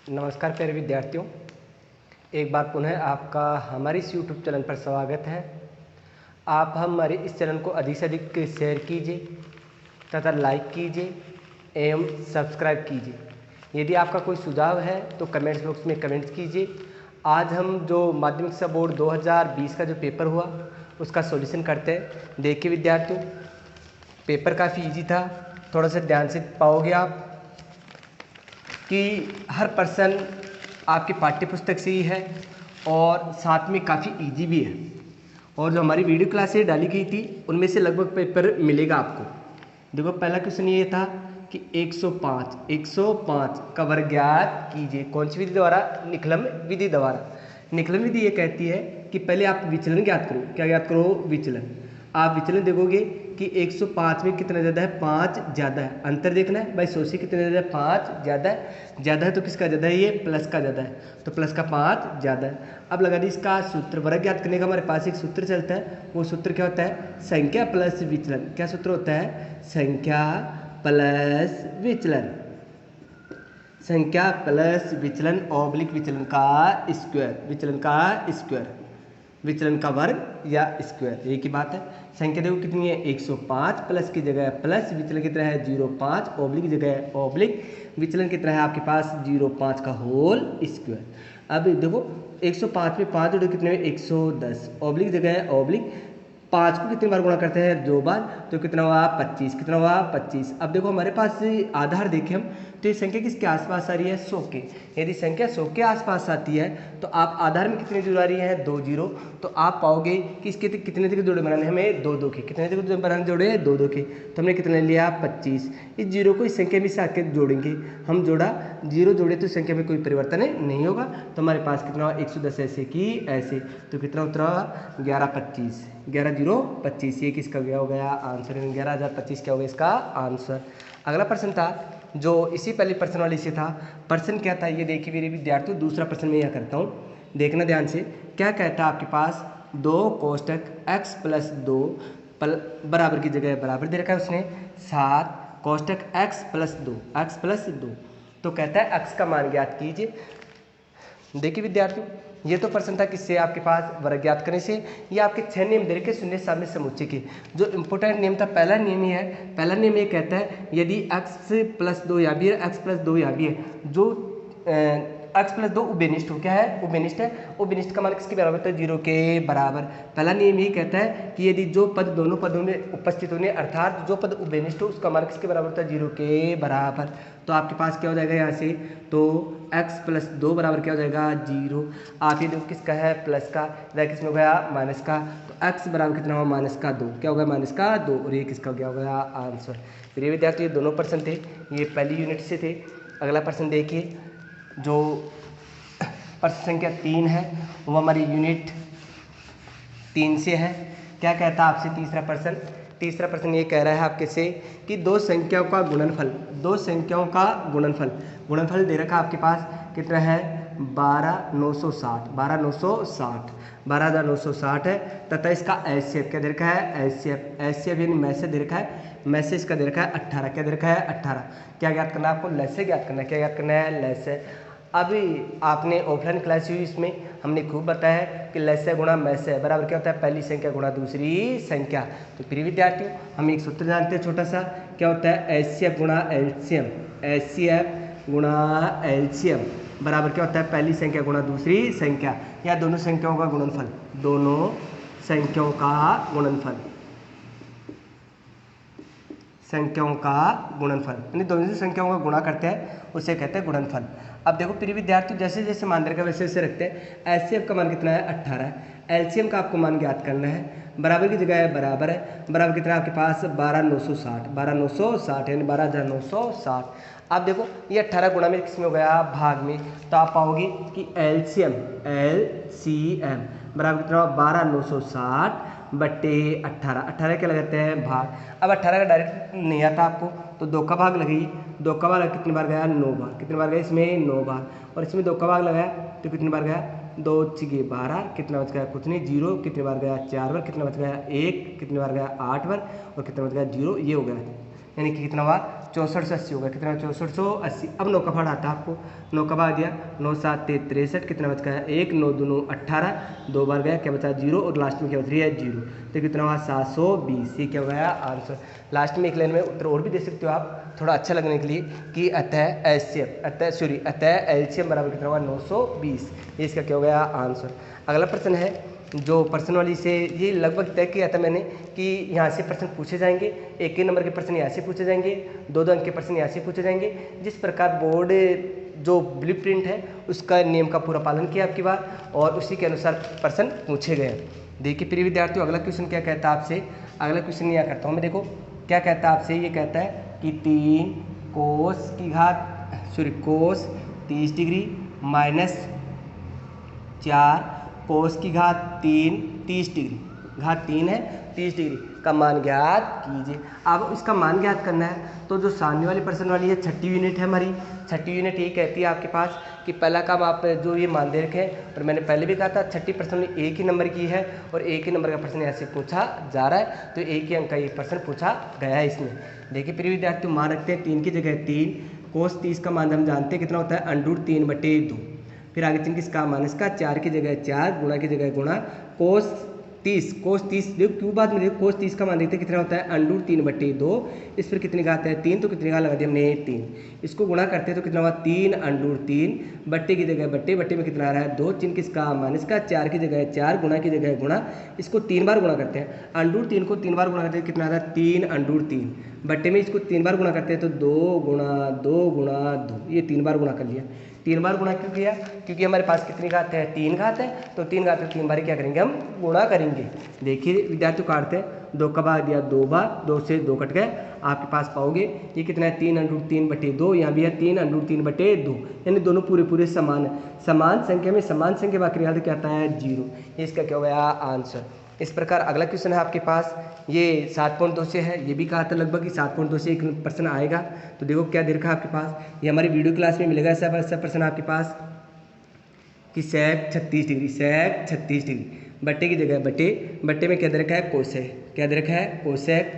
नमस्कार प्यारे विद्यार्थियों, एक बार पुनः आपका हमारे इस YouTube चैनल पर स्वागत है। आप हमारे इस चैनल को अधिक से अधिक शेयर कीजिए तथा लाइक कीजिए एवं सब्सक्राइब कीजिए। यदि आपका कोई सुझाव है तो कमेंट्स बॉक्स में कमेंट्स कीजिए। आज हम जो माध्यमिक शिक्षा बोर्ड 2020 का जो पेपर हुआ उसका सॉल्यूशन करते हैं। देखिए विद्यार्थियों, पेपर काफ़ी इजी था, थोड़ा सा ध्यान से पाओगे आप कि हर पर्सन आपकी पाठ्य पुस्तक से ही है और साथ में काफ़ी इजी भी है। और जो हमारी वीडियो क्लासेस डाली गई थी उनमें से लगभग पेपर मिलेगा आपको। देखो, पहला क्वेश्चन ये था कि 105 का वर्ग ज्ञात कीजिए। कौन सी विधि द्वारा? निकलम विधि द्वारा। निकलम विधि ये कहती है कि पहले आप विचलन ज्ञात करो। क्या ज्ञात करो? विचलन। आप विचलन देखोगे कि 105 में कितना ज़्यादा है? 5 ज़्यादा है। अंतर देखना है भाई, 100 से कितना ज़्यादा है? 5 ज़्यादा है। ज़्यादा है तो किसका ज़्यादा है? ये प्लस का ज़्यादा है, तो प्लस का 5 ज़्यादा है। अब लगा दी इसका सूत्र। वर्ग ज्ञात करने का हमारे पास एक सूत्र चलता है। वो सूत्र क्या होता है? संख्या प्लस विचलन। क्या सूत्र होता है? संख्या प्लस विचलन। संख्या प्लस विचलन ऑब्लिक विचलन का स्क्वायर। विचलन का स्क्वायर, विचलन का वर्ग या स्क्वायर, एक ही बात है। संख्या देखो कितनी है? 105 प्लस की जगह प्लस, विचलन कितना है? 0.5, ऑब्लिक की जगह ऑब्लिक, विचलन कितना है आपके पास? 0.5 का होल स्क्वायर। अब देखो 105 में 5 जोड़ो कितने में? 110, ऑब्लिक जगह है ऑब्लिक, 5 को कितनी बार गुणा करते हैं? 2 बार, तो कितना हुआ? 25। कितना हुआ? 25। अब देखो हमारे पास आधार देखें हम तो ये संख्या किसके आसपास आ रही है? 100 के। यदि संख्या 100 के आसपास आती है तो आप आधार में कितने जोड़ आ रही है? 2 जीरो। तो आप पाओगे कि इसके कितने के जोड़े बनाने हमें? 2 2 के। कितने के बनाने जोड़े? 2 2 के। तो हमने कितने लिया? 25। इस जीरो को इस संख्या में से आके जोड़ेंगे हम। जोड़ा, जीरो जोड़े तो संख्या में कोई परिवर्तन नहीं होगा। तो हमारे पास कितना हुआ? 110 ऐसे की ऐसे, तो कितना उतरा? 1125। 11 0 25। ये किसका गया हो गया आंसर? 11,025 क्या हो गया इसका आंसर। अगला प्रश्न था जो इसी पहले प्रश्न वाले से था। प्रश्न क्या था ये देखिए मेरे विद्यार्थियों। दूसरा प्रश्न मैं यह करता हूँ, देखना ध्यान से। क्या कहता है आपके पास? 2 कोष्टक x प्लस 2 बराबर की जगह बराबर दे रखा है उसने 7 कोष्टक x प्लस 2। तो कहता है x का मान ज्ञात कीजिए। देखिए विद्यार्थियों, ये तो प्रश्न था किससे? आपके पास वर्ग ज्ञात करने से। ये आपके 6 नियम दे रखे शून्य साम्य समुच्चय के। जो इंपोर्टेंट नियम था, पहला नियम ही है। पहला नियम ये कहता है यदि x प्लस 2 यहाँ भी है, x प्लस 2 यहाँ भी है, जो x प्लस 2 उभयनिष्ठ हो। क्या है? उभयनिष्ठ है। उभयनिष्ठ का मान किसके बराबर होता है? 0 के बराबर। पहला नियम ये कहता है कि यदि जो पद दोनों पदों में उपस्थित होने, अर्थात जो पद उभयनिष्ठ हो उसका मान किसके बराबर होता है? 0 के बराबर। तो आपके पास क्या हो जाएगा यहाँ से? तो x प्लस 2 बराबर क्या हो जाएगा? 0। आप ये देखो किसका है? प्लस का, इधर किसमें हो गया? माइनस का। तो x बराबर कितना हुआ? माइनस का 2। क्या होगा? माइनस का 2। और ये किसका क्या हो गया? आंसर। प्रिय विद्यार्थी, ये दोनों प्रश्न थे, ये पहली यूनिट से थे। अगला प्रश्न देखिए, जो प्रश्न संख्या 3 है वो हमारी यूनिट 3 से है। क्या कहता है आपसे तीसरा प्रश्न ये कह रहा है आपके से कि दो संख्याओं का गुणनफल। दो संख्याओं का गुणनफल दे रखा आपके पास कितना है? 12,960। 12,960 है तथा इसका एचसीएफ क्या दे रखा है? एचसीएफ यानी मैसेज दे रखा है। मैसेज का दे रखा है 18। क्या दे रखा है? 18। क्या ज्ञात करना है आपको? लैसे ज्ञात करना है। क्या ज्ञात करना है? लैसे। अभी आपने ऑफलाइन क्लास हुई, इसमें हमने खूब बताया है कि लैसे गुणा मैसे बराबर क्या होता है? पहली संख्या गुणा दूसरी संख्या। तो प्रिय विद्यार्थियों, हम एक सूत्र जानते हैं छोटा सा, क्या होता है? एचसीएफ गुणा एलसीएम। एचसीएफ गुणा एलसीएम बराबर क्या होता है? पहली संख्या गुणा दूसरी संख्या, या दोनों संख्याओं का गुणनफल। दोनों संख्याओं का गुणनफल, संख्याओं का गुणनफल यानी दोनों से संख्याओं का गुणा करते हैं उसे कहते हैं गुणनफल। अब देखो प्रिय विद्यार्थी, जैसे जैसे मान रखा वैसे वैसे रखते हैं। एचसीएफ का मान कितना है? 18 है। एलसीएम का आपको मान ज्ञात करना है। बराबर की जगह है बराबर है। बराबर कितना है आपके पास? 12,960। 12,960 यानी 12,960। आप देखो ये 18 गुणा में किसमें हो गया? भाग में। तो आप पाओगे कि एलसीएम बराबर कितना? 12,960 बट्टे 18। 18 क्या लगाते हैं? भाग। अब 18 का डायरेक्ट नहीं आता आपको, तो 2 का भाग लगाइए। 2 का भाग कितनी बार गया? 9 बार। कितनी बार गया? इसमें 9 बार। और इसमें 2 का भाग लगाया तो कितनी बार गया? 2 6 12। कितना बच गया? कुछ नहीं, 0। कितनी बार गया? 4 बार। कितना बच गया? 1। कितनी बार गया? 8 बार। और कितना बच गया? 0। ये हो गया। यानी कि कितना हुआ 6480 होगा। कितना 6480। अब 9 का भाड़ आता है आपको, 9 का भाड़ दिया, 9 7 63, कितना बच गया 1, 9 2 18, 2 बार गया, क्या बचा 0 और लास्ट में क्या बच रही है 0। तो कितना हुआ 720। ये क्या हो गया आंसर। लास्ट में एक लाइन में उत्तर और भी दे सकते हो आप थोड़ा अच्छा लगने के लिए कि अतः एलसीएम बराबर कितना होगा 920। ये इसका क्या हो गया आंसर। अगला प्रश्न है जो प्रश्न वाली से ये लगभग तय किया था मैंने कि यहाँ से प्रश्न पूछे जाएंगे, एक ही नंबर के प्रश्न यहाँ से पूछे जाएंगे, 2 अंक के प्रश्न यहाँ से पूछे जाएंगे। जिस प्रकार बोर्ड जो ब्लूप्रिंट है उसका नियम का पूरा पालन किया आपकी बार और उसी के अनुसार प्रश्न पूछे गए। देखिए प्रिय विद्यार्थियों, अगला क्वेश्चन क्या कहता है आपसे। अगला क्वेश्चन यहाँ करता हूँ मैं। देखो क्या कहता है आपसे, ये कहता है कि 3 कोस 30 डिग्री माइनस 4 कोस की घात 3 30 डिग्री, घात 3 है 30 डिग्री का मान ज्ञात कीजिए। अब इसका मान ज्ञात करना है तो जो सामने वाली प्रश्न वाली है 6ठी यूनिट है हमारी। 6ठी यूनिट ये कहती है आपके पास कि पहला काम आप जो ये मान दे रखे हैं, और मैंने पहले भी कहा था 6ठी प्रश्न में एक ही नंबर की है और एक ही नंबर का प्रश्न यहाँ से पूछा जा रहा है, तो एक ही अंक का ये प्रश्न पूछा गया है इसमें। देखिए प्रिय विद्यार्थियों, मान रखते हैं 3 की जगह 3, कोस 30 का मान हम जानते हैं कितना होता है √3/2। फिर आगे 3 किसका मान इसका 4 की जगह 4, गुणा की जगह गुणा, कोस 30 देखो क्यों बाद में देखो कोस 30 का मान देखते हैं कितना होता है √3/2। इस पर कितनी घात है 3, तो कितनी घात लगा दी हमने 3। इसको गुणा करते हैं तो कितना हुआ 3√3, बट्टे की जगह बट्टे में कितना आ रहा है 2, 3 किसका मान इसका 4 की जगह 4, गुणा की जगह गुणा, इसको 3 बार गुणा करते हैं। √3 को 3 बार गुणा करते हैं कितना आता है 3√3, बट्टे में इसको 3 बार गुणा करते हैं तो 2 गुणा 2, ये 3 बार गुणा कर लिया। 3 बार गुणा क्यों किया, क्योंकि हमारे पास कितनी घात है 3 घात है, तो 3 घात 3 बार क्या करेंगे हम गुणा करेंगे। देखिए विद्यार्थियों काटते हैं, 2 का भाग दिया 2 बार, 2 से 2 कट गए, आपके पास पाओगे ये कितना है 3√3/2, यहाँ भी है 3√3/2, यानी दोनों पूरे समान है। समान संख्या में समान संख्या बाकी निकालते क्या आता है 0। ये इसका क्या हो गया आंसर। इस प्रकार अगला क्वेश्चन है आपके पास, ये 7.2 से है, ये भी कहा था लगभग कि 7.2 से एक प्रश्न आएगा। तो देखो क्या दे रखा है आपके पास, ये हमारी वीडियो क्लास में मिलेगा ऐसा प्रश्न आपके पास कि सेक 36 डिग्री, बट्टे की जगह बट्टे में क्या दे रखा है कोसेक, क्या दे रखा है cosec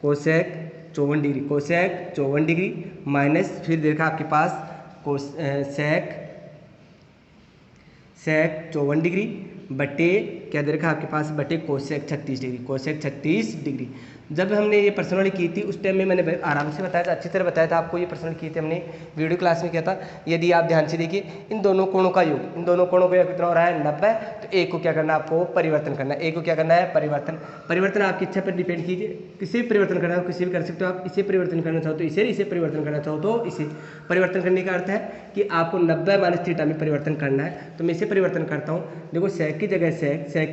54 degree, cosec 54 degree minus, फिर दे रखा है आपके पास सेक 54 डिग्री बटे क्या दे रखा है आपके पास बटे कोसेक 36 डिग्री। जब हमने ये पर्सनली की थी उस टाइम में मैंने आराम से बताया था, अच्छी तरह बताया था आपको। ये पर्सनल की थी हमने वीडियो क्लास में किया था। यदि आप ध्यान से देखिए इन दोनों कोणों का योग, इन दोनों कोणों का कितना हो रहा है 90, तो एक को क्या करना है आपको परिवर्तन करना है। एक को क्या करना है परिवर्तन आपकी इच्छा पर डिपेंड कीजिए, किसी भी परिवर्तन करना हो किसी भी कर सकते हो आप। इसे परिवर्तन करना चाहो तो इसे परिवर्तन करना चाहो तो इसे। परिवर्तन करने का अर्थ है कि आपको 90 माइनस थीटा में परिवर्तन करना है, तो मैं इसे परिवर्तन करता हूँ। देखो सेक की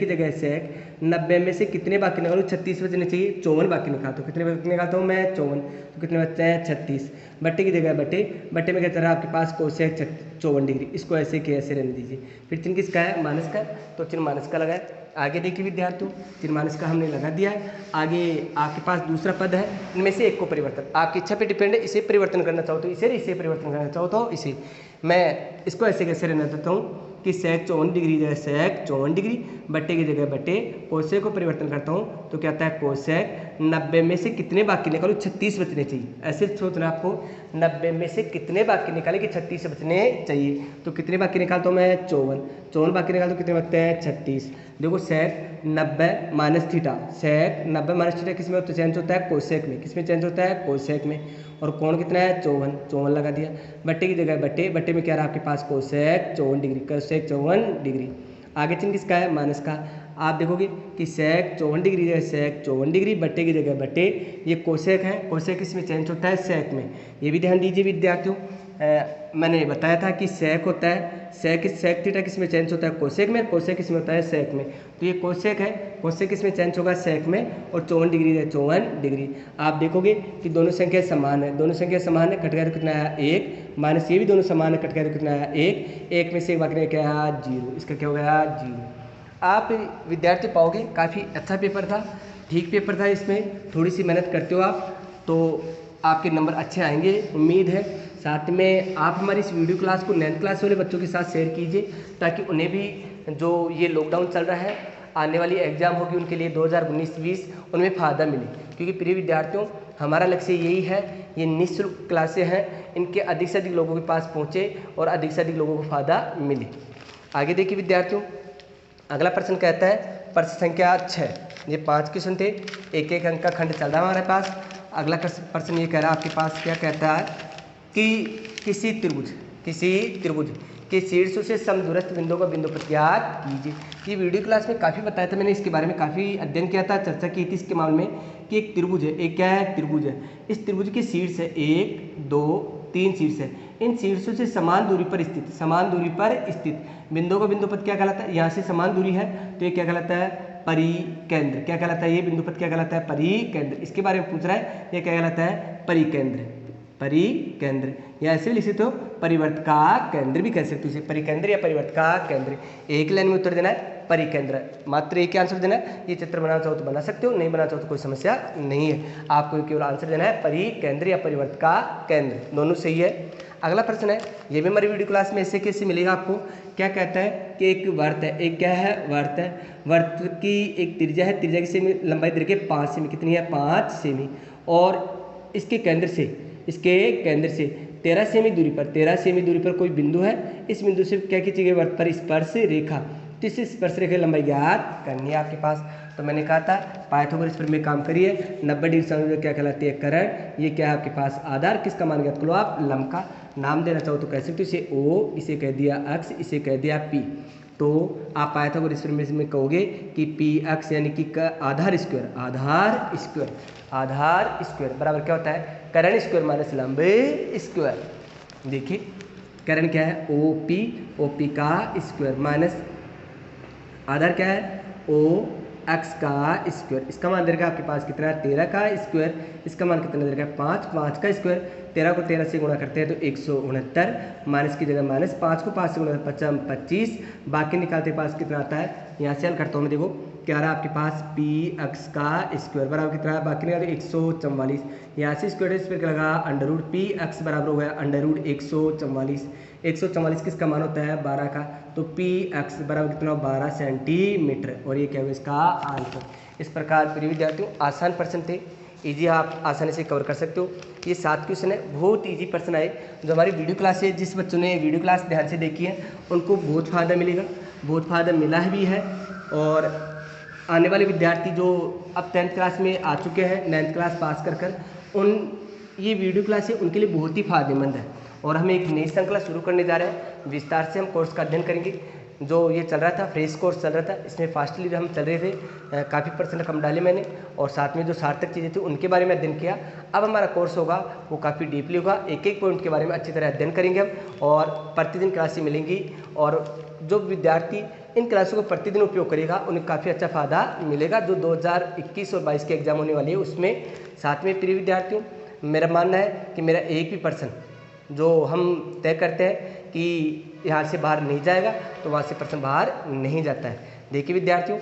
जगह सेक 90 में से कितने बाकी निकालूँ 36 बचने चाहिए, 54 बाकी निकालता हूँ। कितने बाकी निकालता हूँ मैं 54, तो कितने बचते हैं 36। बट्टे की जगह बट्टे में कहता रहा आपके पास कोसेक 54 डिग्री, इसको ऐसे के ऐसे रहने दीजिए। फिर चिन्ह किसका है माइनस का, तो चिन्ह माइनस का लगाए। आगे देखिए विद्यार्थियों, चिन्ह माइनस का हमने लगा दिया है। आगे आपके पास दूसरा पद है, इनमें से एक को परिवर्तन आपकी इच्छा पे डिपेंड है। इसे परिवर्तन करना चाहो तो इसे परिवर्तन करना चाहो तो इसे। मैं इसको ऐसे कैसे रहने देता हूँ कि सेक 54 डिग्री जगह सेक 54 डिग्री, बट्टे की जगह बट्टे, कोसेक को परिवर्तन करता हूँ तो क्या आता है कोसेक 90 में से कितने बाकी निकालो 36 बचने चाहिए। ऐसे सोचना आपको, 90 में से कितने बाकी निकाले कि 36 बचने चाहिए। तो कितने बाकी निकालता हूँ मैं 54 बाकी निकालता हूँ, कितने बचते हैं 36। देखो सेक 90 माइनस थीटा, सेक 90 माइनस थीटा किस में चेंज होता है कोसेक में, किस में चेंज होता है कोसेक में। और कोण कितना है 54 लगा दिया। बट्टे की जगह बट्टे में क्या रहा आपके पास कोसेक 54 डिग्री। आगे चिन्ह किसका है माइनस का। आप देखोगे कि सेक 54 डिग्री है, सेक 54 डिग्री, बट्टे की जगह बट्टे, ये कोसेक है, कोसेक इसमें चेंज होता है सेक में। ये भी ध्यान दीजिए विद्यार्थियों, मैंने बताया था कि सेक होता है सेक थीटा किस में चेंज होता है कोसेक में, कोसेक किस में होता है सेक में। तो ये कोसेक है, कोसेक किस में चेंज होगा सेक में, और 54 डिग्री है 54 डिग्री। आप देखोगे कि दोनों संख्या समान है, कट गया तो कितना है 1, माइनस ये भी दोनों समान है, कट गया तो कितना है 1 में से एक बाकी क्या है 0, इसका क्या हो गया 0। आप विद्यार्थी पाओगे काफ़ी अच्छा पेपर था, ठीक पेपर था। इसमें थोड़ी सी मेहनत करते हो आप तो आपके नंबर अच्छे आएंगे, उम्मीद है। साथ में आप हमारी इस वीडियो क्लास को 9th क्लास वाले बच्चों के साथ शेयर कीजिए, ताकि उन्हें भी जो ये लॉकडाउन चल रहा है, आने वाली एग्ज़ाम होगी उनके लिए 2019-20, उनमें फ़ायदा मिले। क्योंकि प्रिय विद्यार्थियों हमारा लक्ष्य यही है, ये निःशुल्क क्लासें हैं, इनके अधिक से अधिक लोगों के पास पहुँचे और अधिक से अधिक लोगों को फ़ायदा मिले। आगे देखिए विद्यार्थियों, अगला प्रश्न कहता है प्रश्न संख्या 6। ये 5 क्वेश्चन थे, एक एक अंक का खंड चल रहा है हमारे पास। अगला प्रश्न ये कह रहा है आपके पास, क्या कहता है कि किसी त्रिभुज के शीर्षों से समदूरस्थ बिंदुओं का बिंदु पथ ज्ञात कीजिए। ये वीडियो क्लास में काफ़ी बताया था मैंने, इसके बारे में काफ़ी अध्ययन किया था, चर्चा की थी इसके मामले में कि एक त्रिभुज है, एक क्या है, त्रिभुज है। इस त्रिभुज के शीर्ष है 1 2 3 शीर्ष है। इन शीर्षों से समान दूरी पर स्थित बिंदुओं का बिंदु पथ क्या कहलाता है? यहाँ से समान दूरी है तो ये क्या कहलाता है? परिकेंद्र। क्या कहलाता है? ये बिंदु पथ क्या कहलाता है? परिकेंद्र। इसके बारे में पूछ रहा है, ये क्या कहलाता है? परिकेंद्र। या ऐसे भी लिख सकते हो परिवर्त का केंद्र भी कह सकते हो इसे, परिकेंद्र या परिवर्त का केंद्र। एक लाइन में उत्तर देना है परिकेंद्र, मात्र एक ही आंसर देना है। ये चित्र बनाना चाहो तो बना सकते हो, नहीं बनाना चाहो तो कोई समस्या नहीं है, आपको केवल आंसर देना है परिकेंद्र या परिवर्त का केंद्र, दोनों सही है। अगला प्रश्न है, ये भी हमारी वीडियो क्लास में ऐसे कैसे मिलेगा आपको। क्या कहता है कि एक वर्त है, एक क्या है? वर्त है। वर्त की एक त्रिज्या है, त्रिज्या की सेमी, लंबाई दे रखी है 5 सेमी। कितनी है? 5 सेमी। और इसके केंद्र से 13 सेमी दूरी पर कोई बिंदु है। इस बिंदु से क्या खींची गई? वर्त पर स्पर्श रेखा। तो इस स्पर्श रेखा की लंबाई ज्ञात करनी है आपके पास। तो मैंने कहा था पाइथागोरस पर में काम करिए। 90 डिग्री से क्या कहलाती है? करण। ये क्या है आपके पास? आधार। किसका मान ज्ञात करो आप? लंब का। नाम देना चाहो तो कह सकते हो इसे O, इसे कह दिया अक्ष, इसे कह दिया P। तो आप पाइथागोरस में कहोगे कि पी अक्ष यानी कि आधार स्क्वायर बराबर क्या होता है? करण स्क्वायर माइनस लंब स्क्वायर। देखिए करण क्या है? ओपी का स्क्वायर माइनस आधार क्या है? ओ एक्स का स्क्वायर। इसका मान दे रखा आपके पास कितना? 13 का स्क्वायर। इसका मान कितना दे रखा है? 5 का स्क्वायर। 13 को 13 से गुणा करते हैं तो 169, माइनस की जगह माइनस, 5 को 5 से गुणा 25, बाकी निकालते पास कितना आता है? यहाँ से हल करता हूँ मैं, देखो क्या रहा आपके पास? पी एक्स का स्क्वायर बराबर कितना है? बाकी निकालते 144। यहाँ से स्क्वायर इस पर क्या लगा? अंडर रूट पी एक्स बराबर हो गया अंडर रूट 144। 144 किसका मान होता है? 12 का। तो पी एक्स बराबर कितना? 12 सेंटीमीटर। और ये क्या है इसका आंसर। इस प्रकार प्रिय विद्यार्थियों आसान प्रश्न थे, इजी, आप आसानी से कवर कर सकते हो। ये 7 क्वेश्चन है, बहुत इजी प्रश्न आए। जो हमारी वीडियो क्लास है, जिस बच्चों ने वीडियो क्लास ध्यान से देखी है उनको बहुत फ़ायदा मिलेगा, बहुत फ़ायदा मिला भी है। और आने वाले विद्यार्थी जो अब 10th क्लास में आ चुके हैं, 9th क्लास पास कर उन ये वीडियो क्लास है उनके लिए बहुत ही फायदेमंद है। और हम एक नई श्रृंखला शुरू करने जा रहे हैं, विस्तार से हम कोर्स का अध्ययन करेंगे। जो ये चल रहा था फ्रेश कोर्स चल रहा था, इसमें फास्टली हम चल रहे थे, काफ़ी % कम डाले मैंने, और साथ में जो सार्थक चीज़ें थी उनके बारे में अध्ययन किया। अब हमारा कोर्स होगा वो काफ़ी डीपली होगा, एक एक पॉइंट के बारे में अच्छी तरह अध्ययन करेंगे हम, और प्रतिदिन क्लासें मिलेंगी। और जो विद्यार्थी इन क्लासों को प्रतिदिन उपयोग करेगा उन्हें काफ़ी अच्छा फ़ायदा मिलेगा। जो 2021 और 22 के एग्जाम होने वाली है उसमें। साथ में प्रिय विद्यार्थियों मेरा मानना है कि मेरा एक भी पर्सन जो हम तय करते हैं कि यहाँ से बाहर नहीं जाएगा तो वहाँ से प्रश्न बाहर नहीं जाता है। देखिए विद्यार्थियों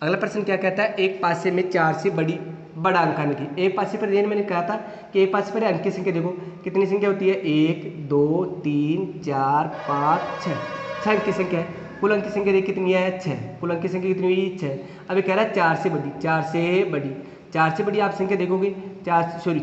अगला प्रश्न क्या कहता है? एक पासे में 4 से बड़ा अंक आने की। एक पासे पर मैंने कहा था कि एक पासे पर अंक की संख्या देखो कितनी संख्या होती है? 1 2 3 4 5 6 अंक की संख्या है। कुल अंक की संख्या देखिए कितनी है? 6। कुल अंक की संख्या कितनी हुई? 6। अब ये कह रहा है 4 से बड़ी, 4 से बड़ी आप संख्या देखोगे 4 से छोटी,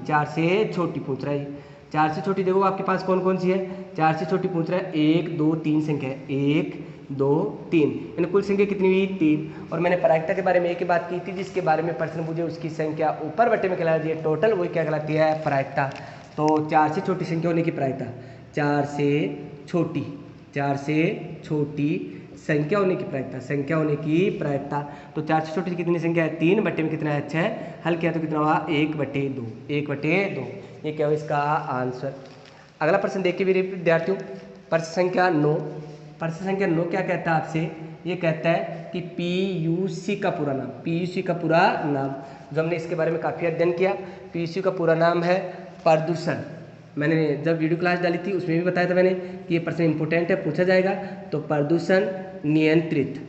4 से छोटी पूछ रहा है। 4 से छोटी देखो आपके पास कौन कौन सी है? 4 से छोटी पूछ रहा है 1 2 3 संख्या है, 1 2 3, यानी कुल संख्या कितनी हुई? 3। और मैंने प्रायिकता के बारे में एक ही बात की थी, जिसके बारे में प्रश्न पूछे उसकी संख्या ऊपर बटे में कहलाती है टोटल, वही क्या कहलाती है? प्रायिकता। तो 4 से छोटी संख्या होने की प्रायिकता, 4 से छोटी संख्या होने की प्रायिकता, तो 4 से छोटी कितनी संख्या है? 3 बटे में कितना है? 6। हल किया तो कितना हुआ? 1/2। ये क्या हो इसका आंसर। अगला प्रश्न देखिए मेरे विद्यार्थियों, प्रश्न संख्या 9। प्रश्न संख्या 9 क्या कहता है आपसे? ये कहता है कि PUC का पूरा नाम, जो हमने इसके बारे में काफ़ी अध्ययन किया। PUC का पूरा नाम है प्रदूषण। मैंने जब वीडियो क्लास डाली थी उसमें भी बताया था मैंने कि ये प्रश्न इंपॉर्टेंट है, पूछा जाएगा। तो प्रदूषण नियंत्रित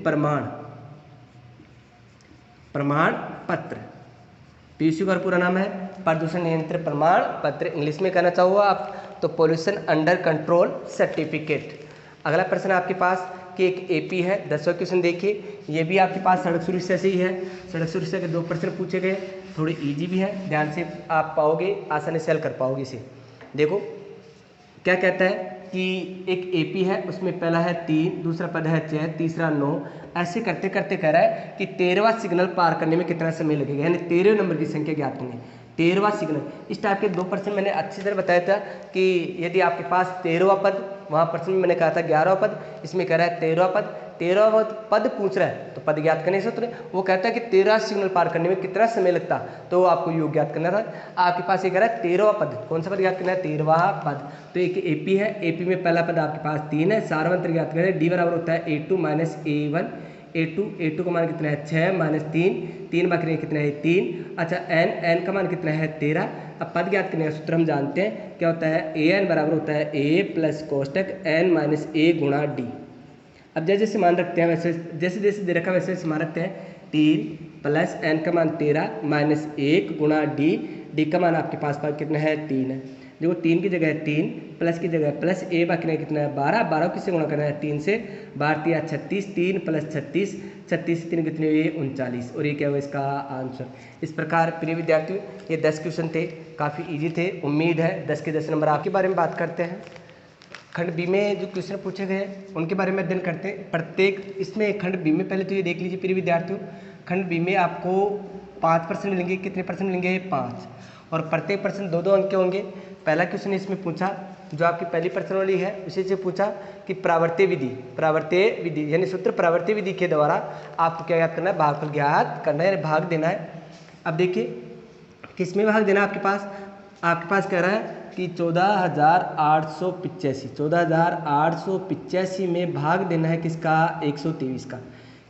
प्रमाण पत्र। PUC का पूरा नाम है प्रदूषण नियंत्रण प्रमाण पत्र। इंग्लिश में कहना चाहो आप तो पोल्यूशन अंडर कंट्रोल सर्टिफिकेट। अगला प्रश्न आपके पास कि एक एपी है। 10वां क्वेश्चन देखिए, ये भी आपके पास सड़क सुरक्षा से ही है। सड़क सुरक्षा के 2 प्रश्न पूछे गए, थोड़े इजी भी हैं, ध्यान से आप पाओगे, आसानी से हल कर पाओगे इसे। देखो क्या कहता है कि एक एपी है, उसमें पहला है 3, दूसरा पद है 6, तीसरा 9। ऐसे करते करते कह रहा है कि 13वां सिग्नल पार करने में कितना समय लगेगा, यानी 13वें नंबर की संख्या ज्ञात करें। 13वां सिग्नल, इस टाइप के 2 प्रश्न मैंने अच्छी तरह बताया था कि यदि आपके पास 13वां पद, वहाँ प्रश्न में मैंने कहा था 11वां पद, इसमें कह रहा है 13वां पद। 13वां पद पूछ रहा है तो पद ज्ञात करने से सूत्र, वो कहता है कि 13 सिग्नल पार करने में कितना समय लगता, तो आपको योग ज्ञात करना था। आपके पास ये कह रहा है 13वां पद, कौन सा पद ज्ञात करना है, 13वां पद। तो एक एपी है, एपी में पहला पद आपके पास 3 है, सारवंतर ज्ञात करें। डी बराबर होता है a2 माइनस a1, a2 का मान कितना है 6 माइनस 3 बाकी कितना है 3। अच्छा n का मान कितना है 13। अब पद ज्ञात करने का सूत्र हम जानते हैं, क्या होता है, an बराबर होता है a प्लस कोष्टक n माइनस a गुणा डी। अब जैसे जैसे मान रखते हैं वैसे जैसे जैसे दे रखा वैसे वैसे मान रखते हैं। 3 प्लस n का मान 13 माइनस 1 गुणा डी का मान आपके पास कितना है 3 है। देखो 3 की जगह 3, प्लस की जगह प्लस, ए बाकी कितना है 12 किससे गुणा करना है 3 से, 12 36, 3 प्लस 36, 36 3 कितने हुए 39, और ये क्या हुआ इसका आंसर। इस प्रकार प्रिय विद्यार्थियों ये 10 क्वेश्चन थे, काफ़ी इजी थे। उम्मीद है 10 के 10 नंबर आपके बारे में बात करते हैं। खंड बी में जो क्वेश्चन पूछे गए हैं उनके बारे में अध्ययन करते हैं। प्रत्येक इसमें खंड बी में पहले तो ये देख लीजिए प्रिय विद्यार्थियों, खंड बी में आपको 5% मिलेंगे। कितने परसेंट मिलेंगे, 5, और प्रत्येक प्रश्न 2-2 अंक के होंगे। पहला क्वेश्चन इसमें पूछा जो आपकी पहली प्रश्न वाली है, उसी से पूछा कि प्रावर्त्य विधि यानी सूत्र प्रावर्त्य विधि के द्वारा आपको क्या याद करना है, भागफल ज्ञात करना है, यानी भाग देना है। अब देखिए किस में भाग देना है, आपके पास कह रहा है कि 14,885 में भाग देना है किसका, 123 का।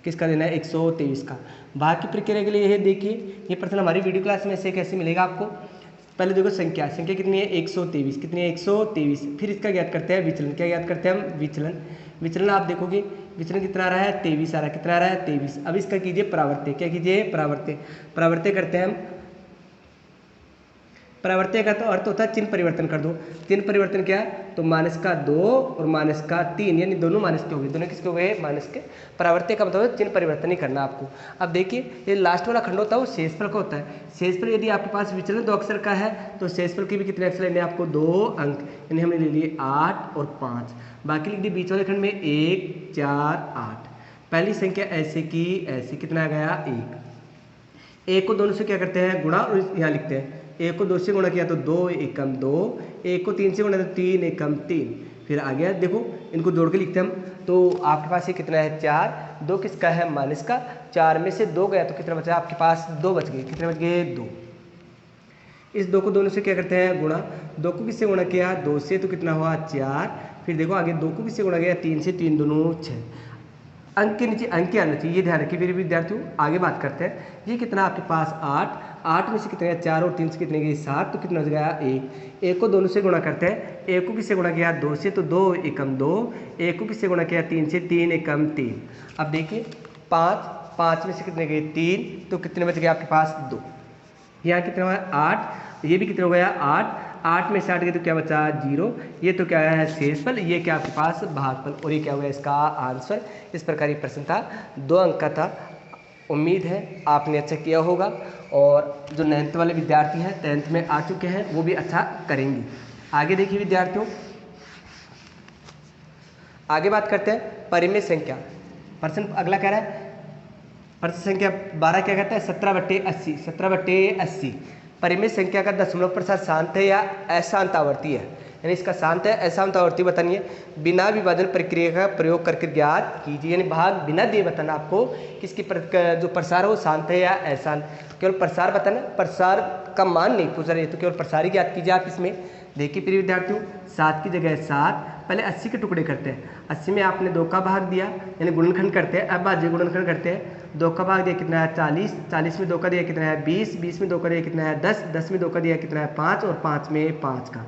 किसका देना है, 123 का। भाग की प्रक्रिया के लिए यह देखिए, ये प्रश्न हमारी वीडियो क्लास में से कैसे मिलेगा आपको। पहले देखो संख्या कितनी है, 123, कितनी है 123। फिर इसका ज्ञात करते हैं विचलन, क्या ज्ञात करते हैं हम, विचलन आप देखोगे विचलन कितना आ रहा है 23 आ रहा है, कितना आ रहा है 23। अब इसका कीजिए प्रावर्त्य, क्या कीजिए प्रावर्त्य करते हैं हम। प्रावर्त्य का तो अर्थ होता है चिन्ह परिवर्तन कर दो। चिन्ह परिवर्तन क्या है, तो -2 और -3 यानी दोनों माइनस के हो गए, दोनों किसके हो गए, माइनस के। प्रावर्त्य का मतलब चिन्ह परिवर्तन ही करना आपको। अब देखिए ये लास्ट वाला खंड होता है वो शेषफल का होता है। शेषफल यदि आपके पास विचलन 2 अक्षर का है तो शेषफल के भी कितने अक्षर लेने आपको, 2 अंक, यानी हमने ले लिए 8 और 5। बाकी लिख दिए बीच वाले खंड में 1 4 8। पहली संख्या ऐसे की ऐसे, कितना आ गया 1। 1 को दोनों से क्या करते हैं, गुणा, और यहाँ लिखते हैं 1 को 2 से गुणा किया तो 2 एकम 2, 1 को 3 से गुणा तो 3 एकम 3। फिर आ गया देखो इनको जोड़ के लिखते हैं हम, तो आपके पास ये कितना है 4, 2 किसका है माइनस का, 4 में से 2 गया तो कितना बचा आपके पास, 2 बच गए, कितने बच गए 2। इस 2 को दोनों से क्या करते हैं, गुणा। 2 को किससे गुणा किया, 2 से, तो कितना हुआ 4। फिर देखो आगे 2 को किससे गुणा किया, 3 से, 3 दूनी 6। अंक के नीचे अंक आना चाहिए, ये ध्यान रखिए मेरे विद्यार्थियों। आगे बात करते हैं, ये कितना आपके पास 8 में से कितने 4 और 3 से कितने गए 7, तो कितना हो गया 1। 1 को दोनों से गुणा करते हैं, 1 को किससे गुणा किया 2 से, तो 2 एकम 2। 1 को किससे गुणा किया 3 से, 3 एकम 3। अब देखिए 5 में से कितने गए 3, तो कितने बच गए आपके पास 2। यहाँ कितना हुआ 8, ये भी कितना हो गया 8 में से 8 गए तो क्या बचा 0। ये तो क्या है शेषफल, ये क्या आपके पास भागफल, और ये क्या हुआ इसका आंसर। इस प्रकार ये प्रश्न था, 2 अंक का था। उम्मीद है आपने अच्छा किया होगा, और जो 9th वाले विद्यार्थी हैं 10th में आ चुके हैं वो भी अच्छा करेंगे। आगे देखिए विद्यार्थियों, आगे बात करते हैं परिमेय संख्या। प्रश्न अगला कह रहा है प्रश्न संख्या 12 क्या कहता है, 17/80। परिमेय संख्या का दशमलव प्रसार शांत है या अशांत आवर्ती है, यानी इसका शांत है अशांत आवर्ती बताइए। बिना विभाजन प्रक्रिया का प्रयोग करके ज्ञात कीजिए, यानी भाग बिना दिए बताना आपको किसकी जो प्रसार है वो शांत है या अशांत। केवल प्रसार बताना, प्रसार का मान नहीं पूछ रहे, तो केवल प्रसार ही ज्ञात कीजिए आप इसमें। देखिए प्रिय विद्यार्थियों 7 की जगह 7, पहले 80 के टुकड़े करते हैं। 80 में आपने 2 का भाग दिया, यानी गुणनखंड करते हैं। अब भाज्य गुणनखंड करते हैं, 2 का भाग दिया कितना है 40, 40 में 2 का दिया कितना है 20, 20 में 2 का दिया कितना है 10, 10 में 2 का दिया कितना है 5, और 5 में 5 का।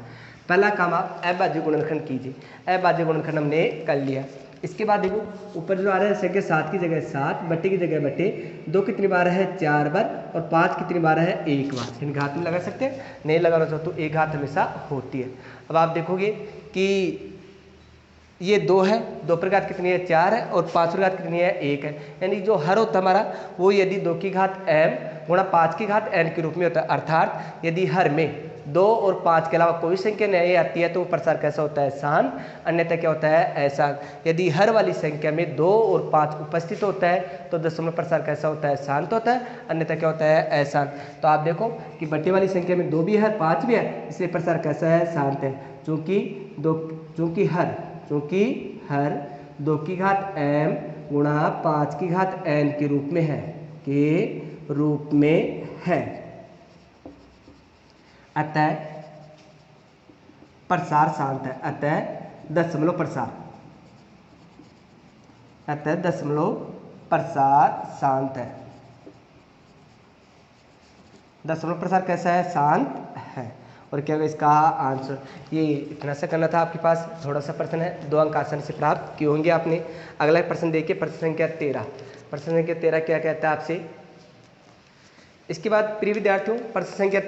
पहला काम आप अभाज्य गुणनखंड कीजिए। अभाज्य गुणनखंड हमने कर लिया। इसके बाद देखो ऊपर जो आ रहा है संख्या 7 की जगह 7, बट्टे की जगह बट्टे, 2 कितनी बार है 4 बार, और 5 कितनी बार है 1 बार। यानी घात में लगा सकते हैं, नहीं लगाना चाहो तो एक घात हमेशा होती है। अब आप देखोगे कि ये 2 है, 2 पर घात कितनी है 4 है, और 5 पर घात कितनी है 1 है। यानी जो हर होता है हमारा वो यदि 2 की घात m गुणा 5 की घात n के रूप में होता है, अर्थात यदि हर में 2 और 5 के अलावा कोई संख्या नहीं आती है तो वो प्रसार कैसा होता है शांत, अन्यथा क्या होता है अशांत। यदि हर वाली संख्या में 2 और 5 उपस्थित होता है तो दशमलव प्रसार कैसा होता है शांत होता है, अन्यथा क्या होता है अशांत। तो आप देखो कि बटे वाली संख्या में 2 भी है 5 भी है, इसलिए प्रसार कैसा है शांत है, चूंकि हर 2 की घात m गुणा 5 की घात n के रूप में है, अतः प्रसार शांत है, अतः दशमलव प्रसार शांत है। दशमलव प्रसार कैसा है शांत है। और क्या होगा इसका आंसर। ये इतना सा करना था, आपके पास थोड़ा सा प्रश्न है, 2 अंक आसानी से प्राप्त किए होंगे आपने। अगला प्रश्न देखिए, प्रश्न संख्या 13। प्रश्न संख्या 13 क्या कहता है आपसे। इसके बाद प्रिय विद्यार्थियों प्रश्न संख्या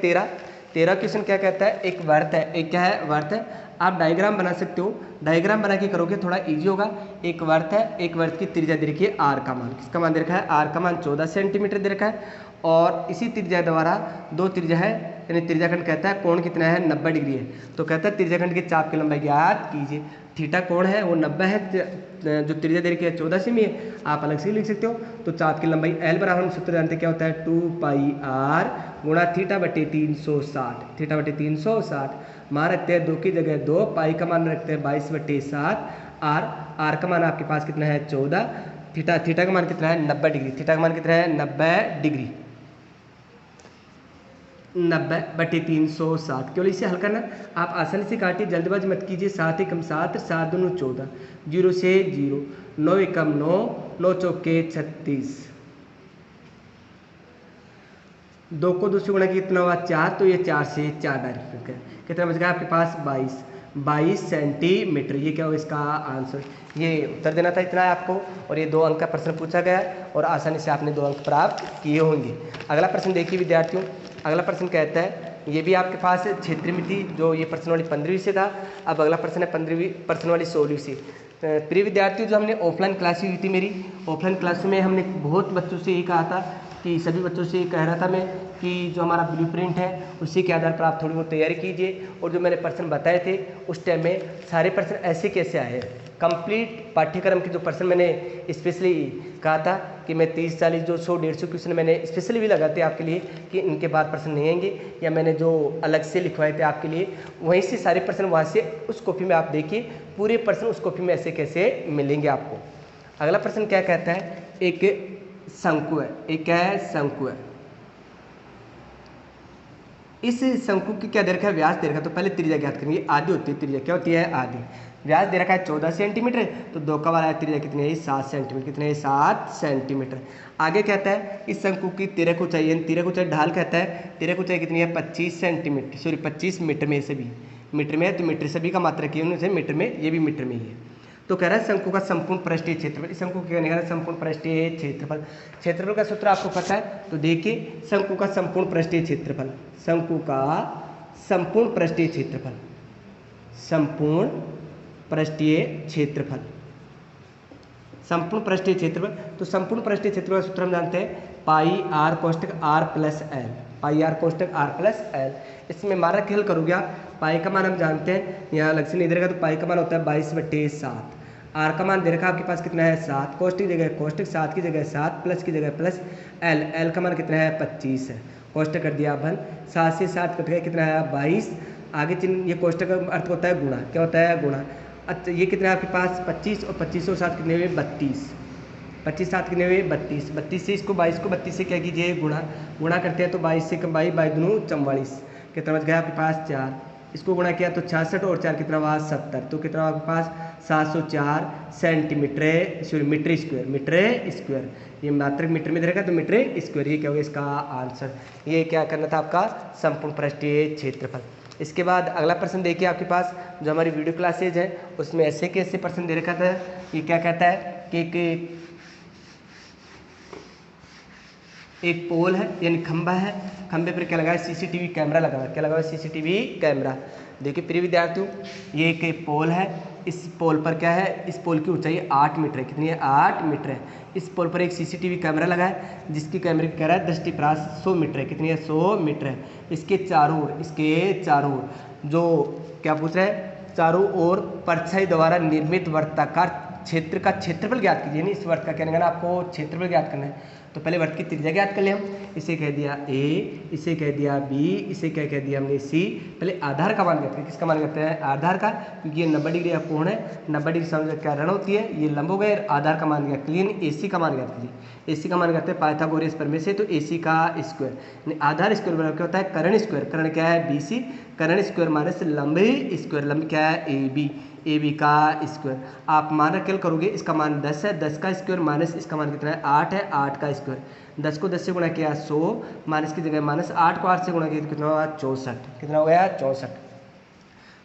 13 क्वेश्चन क्या कहता है, एक वर्त है, एक क्या है वर्त है। आप डायग्राम बना सकते हो, डायग्राम बना के करोगे थोड़ा इजी होगा। एक वर्त है, एक वर्त की त्रिज्या दे रखी है आर का मान, किसका मान दे रखा है आर का मान 14 सेंटीमीटर दे रखा है, और इसी त्रिज्या द्वारा 2 त्रिज्या है, यानी त्रिज्याखंड कहता है कोण कितना है 90 डिग्री है। तो कहता है त्रिज्याखंड के चाप की लंबाई ज्ञात कीजिए। थीटा कोण है वो 90 है, जो त्रिज्या दे रखी है 14 सेमी है, आप अलग से लिख सकते हो। तो चाप की लंबाई L बराबर हम सूत्र जानते क्या होता है 2 पाई r गुणा थीटा बटे 360, थीटा बटे 360। मान रखते हैं 2 की जगह 2, पाई का मान रखते हैं 22/7, r का मान आपके पास कितना है 14, थीटा का मान कितना है 90 डिग्री, थीटा का मान कितना है 90 डिग्री, 90/360। केवल इसे हल करना, आप आसानी से काटिए, जल्दबाजी मत कीजिए। 7 एकम 7, 7 दूनी 14, 0 से 0, 9 एकम 9, 9 चौके 36, 2 को 2 से गुणा कितना हुआ 4, तो ये 4 से 4 डायरेक्ट है, कितना बच गया आपके पास 22 सेंटीमीटर। ये क्या होगा इसका आंसर। ये उत्तर देना था, इतना है आपको। और ये 2 अंक का प्रश्न पूछा गया और आसानी से आपने 2 अंक प्राप्त किए होंगे। अगला प्रश्न देखिए विद्यार्थियों, अगला प्रश्न कहता है, ये भी आपके पास क्षेत्र में थी, जो ये प्रश्न वाली 15वीं से था। अब अगला प्रश्न है 15वीं प्रश्न वाली 16वीं से। प्रिय विद्यार्थियों, जो हमने ऑफलाइन क्लास हुई थी मेरी, ऑफलाइन क्लास में हमने बहुत बच्चों से ये कहा था कि सभी बच्चों से कह रहा था मैं कि जो हमारा ब्लूप्रिंट है उसी के आधार पर आप थोड़ी बहुत तैयारी कीजिए। और जो मैंने प्रश्न बताए थे उस टाइम में सारे प्रश्न ऐसे कैसे आए, कंप्लीट पाठ्यक्रम के जो प्रश्न मैंने स्पेशली कहा था कि मैं 30, 40, जो 100, 150 क्वेश्चन मैंने स्पेशली भी लगाते आपके लिए कि इनके बाद प्रश्न नहीं आएंगे, या मैंने जो अलग से लिखवाए थे आपके लिए वहीं से सारे प्रश्न वहाँ से उस कॉपी में आप देखिए, पूरे प्रश्न उस कॉपी में ऐसे कैसे मिलेंगे आपको। अगला प्रश्न क्या कहता है, एक शंकु है, एक क्या है शंकु है। इस शंकु की क्या दे रखा है व्यास दे रखा है, तो पहले त्रिज्या ज्ञात करेंगे। आधी होती है त्रिज्या, क्या होती है आधी। व्यास दे रखा है 14 सेंटीमीटर, तो 2 का वाला त्रिज्या कितनी है 7 सेंटीमीटर, कितने है 7 सेंटीमीटर। आगे कहता है इस शंकु की तिरक ऊंचाई, तिरक ऊंचाई ढाल कहता है, तिरक ऊंचाई कितनी है 25 सेंटीमीटर, सॉरी 25 मीटर में, से भी मीटर में है, तो मीटर सभी का मात्रा की उनसे मीटर में, ये भी मीटर में ही है। तो कह रहा है शंकु का संपूर्ण पृष्ठीय क्षेत्रफल, इस शंकु क्या निकाला संपूर्ण पृष्ठीय क्षेत्रफल। क्षेत्रफल का सूत्र आपको पता है, तो देखिए शंकु का संपूर्ण पृष्ठीय क्षेत्रफल, शंकु का संपूर्ण पृष्ठीय क्षेत्रफल, संपूर्ण पृष्ठीय क्षेत्रफल, संपूर्ण पृष्ठीय क्षेत्रफल। तो संपूर्ण पृष्ठीय क्षेत्रफल का सूत्र हम जानते हैं पाई आर कोष्टक R plus L, pi R कोष्टक आर प्लस एल। इसमें मानक हल करोगे आप, पाई का मान हम जानते हैं, यहाँ अलग से नहीं दे रखा, तो पाई का मान होता है 22/7, आर का मान दे रखा आपके पास कितना है 7, कोष्टक की जगह कोष्टक, 7 की जगह 7, प्लस की जगह प्लस, एल, एल का मान कितना है 25 है, कोष्टक कर दिया अपन, 7 से 7 कट गया, कितना है 22, आगे चिन्ह, ये कोष्टक का अर्थ होता है गुणा, क्या होता है गुणा। अच्छा ये कितना है आपके पास 25, और 25 और 7 कितने हुए 32, 25 7 कितने हुए 32, 32 से इसको 22 को 32 से क्या कीजिए गुणा करते हैं, तो 22 से 22 दूनी 44, कितना बच गया आपके पास 4, इसको गुणा किया तो 66 और 4 कितना हुआ 70, तो कितना आपके पास 704 सेंटीमीटर, सॉरी मीटर स्क्वायर, ये मात्रक मीटर में रहेगा तो मीटर स्क्वायर, ये क्या होगा इसका आंसर। ये क्या करना था आपका संपूर्ण पृष्ठीय क्षेत्रफल। इसके बाद अगला प्रश्न देखिए आपके पास, जो हमारी वीडियो क्लासेज है उसमें ऐसे कैसे प्रश्न दे रखा था। ये क्या कहता है कि एक पोल है यानी खंबा है, खंबे पर क्या लगा है सीसीटीवी कैमरा लगा हुआ है, क्या लगा हुआ है सीसीटीवी कैमरा। देखिए प्रिय विद्यार्थियों, ये एक पोल है इस पोल पर क्या है, इस पोल की ऊंचाई 8 मीटर है। कितनी है? 8 मीटर है। इस पोल पर एक सीसीटीवी कैमरा लगा है जिसकी कैमरे की कह रहा है दृष्टिप्रास 100 मीटर है। कितनी है? 100 मीटर है। इसके चारों ओर जो क्या पूछ रहा है, चारों ओर परछाई द्वारा निर्मित वर्ताकार क्षेत्र का क्षेत्रफल ज्ञात कीजिए। इस वर्त का क्या करना है आपको? क्षेत्रफल ज्ञात करना है। तो पहले वर्त की त्रिज्या ज्ञात कर ले हम। इसे कह दिया ए, इसे कह दिया बी, इसे क्या कह दिया हमने सी। पहले आधार का मान ज्ञात करें। किसका मान ज्ञात करते हैं? आधार का, क्योंकि ये 90 डिग्री का कोण है। 90 डिग्री समझ क्या ऋण होती है, ये लंब हो गए। आधार का मान ज्ञात कीजिए। एसी का मान ज्ञात कीजिए। एसी का मान ज्ञात है पाइथागोरस प्रमेय से। तो एसी का स्क्वायर आधार स्क्वायर बराबर क्या होता है? कर्ण स्क्वायर। कर्ण क्या है? बीसी। कर्ण स्क्वायर माइनस लंब स्क्वायर। लंब क्या है? A B. ए बी का स्क्वायर। आप मान रखेल करोगे, इसका मान 10 है। 10 का स्क्वायर माइनस इसका मान कितना है? 8 है। 8 का स्क्वायर। 10 को 10 से गुणा किया 100, माइनस की जगह माइनस 8 को 8 से गुणा किया तो कितना हुआ? 64। कितना हो गया? 64।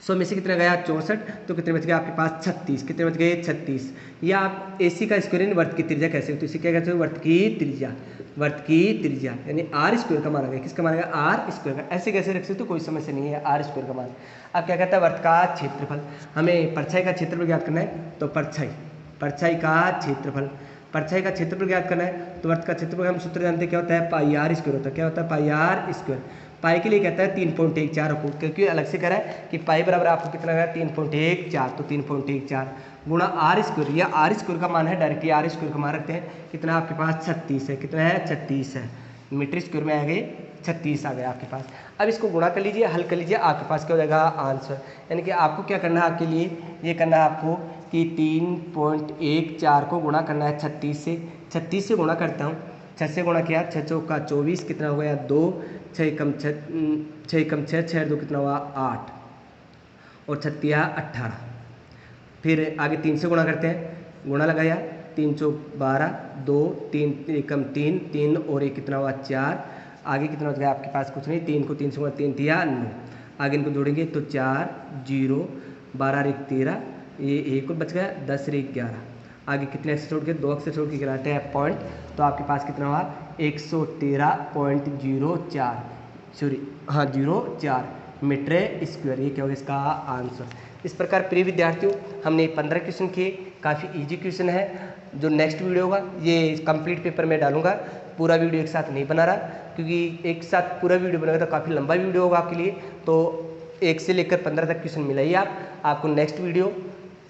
100 में से कितना गया? 64। तो कितने बच गए आपके पास? 36। कितने बच गए? 36। या आप एसी का स्क्वायर वर्त की त्रिज्या कैसे हो? तो इसे क्या कहते हो? वर्त की त्रिज्या। वर्त की त्रिज्या यानी आर स्क्वायर का मान आ गया। किसका मान आ गया? आर स्क्वायर का। ऐसे कैसे रख सकते हो? कोई समस्या नहीं है, आर स्क्वायर का मान। अब क्या कहता है? वर्त का क्षेत्रफल। हमें परछाई का क्षेत्रफल ज्ञात करना है। तो परछाई का क्षेत्रफल, परछाई का क्षेत्रफल ज्ञात करना है। तो वर्त का क्षेत्रफल हम सूत्र जानते हैं, क्या होता है? पाई आर स्क्वायर होता है। क्या होता है? पाई आर स्क्वायर। पाई के लिए कहता है 3.14 रखो, क्योंकि अलग से कह रहा है कि पाई बराबर आपको कितना है? 3.14। तो 3.14 गुणा आर स्क्वायर। या आर स्क्वायर का मान है, डायरेक्टली आर स्क्वायर का मान रखते हैं। कितना आपके पास? 36 है। कितना है? 36 है। मीटर स्क्वायर में आ गए 36 आ गया आपके पास। अब इसको गुणा कर लीजिए, हल कर लीजिए, आपके पास क्या हो जाएगा? आंसर। यानी कि आपको क्या करना है? आपके लिए ये करना है आपको कि 3.14 को गुणा करना है 36 से। 36 से गुणा करता हूँ। 6 से गुणा किया, 6 चौका 24। कितना हो गया? 2। 6 कम 6, 6 2 कितना हुआ? 8 और 36 18। फिर आगे 3 से गुणा करते हैं। गुणा लगाया, 3 चौक 12, 2 3 कम 3 3 और 1 कितना हुआ? 4। आगे कितना हो गया आपके पास? कुछ नहीं। 3 को 3 से गुणा 3 3 9। आगे इनको जोड़ेंगे तो 4 0 12 और 1 13, ये 1 और बच गया, 10 और 1 11। आगे कितने अक्षर छोड़ के? 2 अक्षर छोड़ के गिराते हैं पॉइंट। तो आपके पास कितना हुआ? 113.04 सॉरी हाँ 04 मीटर स्क्वायर। ये क्या होगा इसका आंसर। इस प्रकार प्रिय विद्यार्थियों हमने 15 क्वेश्चन किए, काफ़ी इजी क्वेश्चन है। जो नेक्स्ट वीडियो होगा ये कंप्लीट पेपर में डालूंगा। पूरा वीडियो एक साथ नहीं बना रहा, क्योंकि एक साथ पूरा वीडियो बनेगा तो काफ़ी लंबा वीडियो होगा आपके लिए। तो 1 से लेकर 15 तक क्वेश्चन मिलाइए आपको नेक्स्ट वीडियो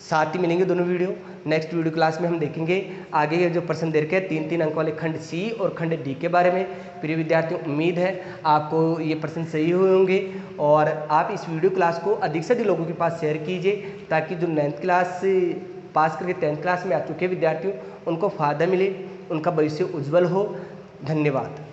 साथ ही मिलेंगे दोनों वीडियो। नेक्स्ट वीडियो क्लास में हम देखेंगे आगे ये जो प्रश्न दे रखे हैं 3-3 अंक वाले खंड सी और खंड डी के बारे में। प्रिय विद्यार्थियों उम्मीद है आपको ये प्रश्न सही हुए होंगे और आप इस वीडियो क्लास को अधिक से अधिक लोगों के पास शेयर कीजिए, ताकि जो 9th क्लास पास करके 10th क्लास में आ चुके विद्यार्थियों उनको फ़ायदा मिले, उनका भविष्य उज्जवल हो। धन्यवाद।